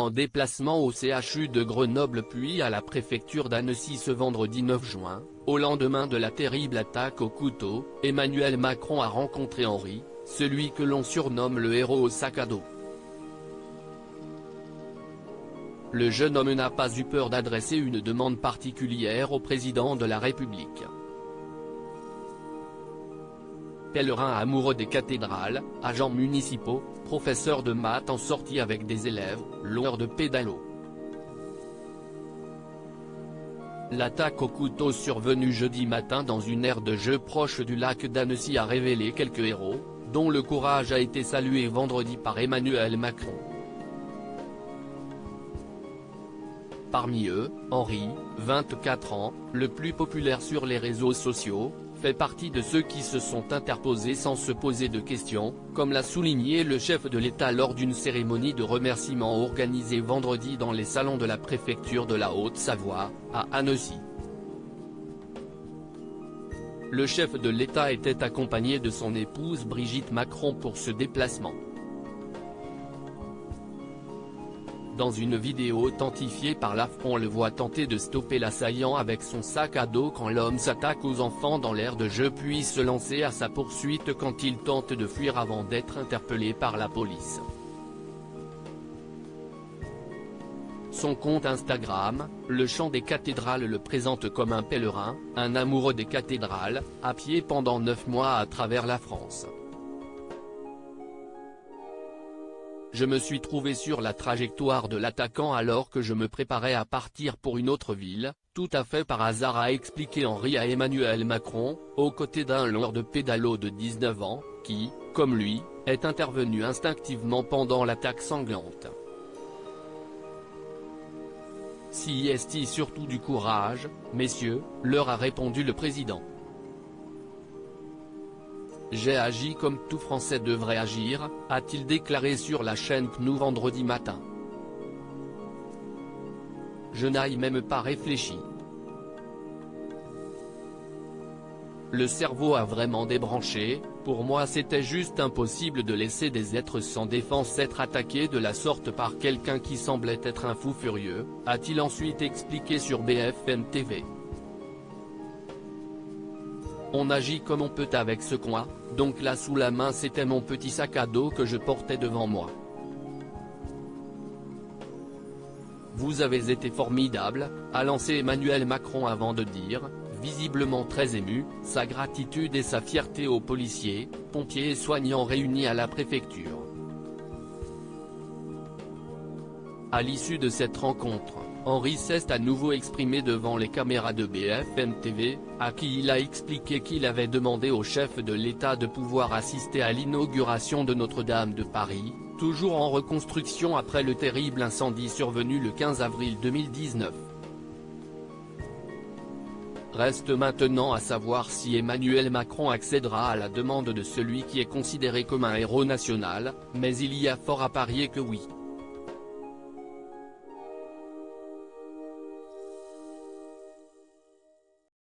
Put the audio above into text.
en déplacement au CHU de Grenoble puis à la préfecture d'Annecy ce vendredi 9 juin, au lendemain de la terrible attaque au couteau, Emmanuel Macron a rencontré Henri, celui que l'on surnomme le héros au sac à dos. Le jeune homme n'a pas eu peur d'adresser une demande particulière au président de la République. Pèlerin amoureux des cathédrales, agents municipaux, professeur de maths en sortie avec des élèves, l'heure de pédalo. L'attaque au couteau survenue jeudi matin dans une aire de jeu proche du lac d'Annecy a révélé quelques héros, dont le courage a été salué vendredi par Emmanuel Macron. Parmi eux, Henri, 24 ans, le plus populaire sur les réseaux sociaux, fait partie de ceux qui se sont interposés sans se poser de questions, comme l'a souligné le chef de l'État lors d'une cérémonie de remerciement organisée vendredi dans les salons de la préfecture de la Haute-Savoie, à Annecy. Le chef de l'État était accompagné de son épouse Brigitte Macron pour ce déplacement. Dans une vidéo authentifiée par l'AFP, on le voit tenter de stopper l'assaillant avec son sac à dos quand l'homme s'attaque aux enfants dans l'aire de jeu puis se lancer à sa poursuite quand il tente de fuir avant d'être interpellé par la police. Son compte Instagram, Le Chant des Cathédrales, le présente comme un pèlerin, un amoureux des cathédrales, à pied pendant 9 mois à travers la France. Je me suis trouvé sur la trajectoire de l'attaquant alors que je me préparais à partir pour une autre ville, tout à fait par hasard, a expliqué Henri à Emmanuel Macron, aux côtés d'un lord de pédalo de 19 ans, qui, comme lui, est intervenu instinctivement pendant l'attaque sanglante. Si est-il surtout du courage, messieurs, leur a répondu le président. J'ai agi comme tout Français devrait agir, a-t-il déclaré sur la chaîne CNews vendredi matin. Je n'ai même pas réfléchi. Le cerveau a vraiment débranché, pour moi c'était juste impossible de laisser des êtres sans défense être attaqués de la sorte par quelqu'un qui semblait être un fou furieux, a-t-il ensuite expliqué sur BFM TV. On agit comme on peut avec ce qu'on a, donc là sous la main c'était mon petit sac à dos que je portais devant moi. Vous avez été formidable, a lancé Emmanuel Macron avant de dire, visiblement très ému, sa gratitude et sa fierté aux policiers, pompiers et soignants réunis à la préfecture. À l'issue de cette rencontre, Henri s'est à nouveau exprimé devant les caméras de BFM TV, à qui il a expliqué qu'il avait demandé au chef de l'État de pouvoir assister à l'inauguration de Notre-Dame de Paris, toujours en reconstruction après le terrible incendie survenu le 15 avril 2019. Reste maintenant à savoir si Emmanuel Macron accédera à la demande de celui qui est considéré comme un héros national, mais il y a fort à parier que oui.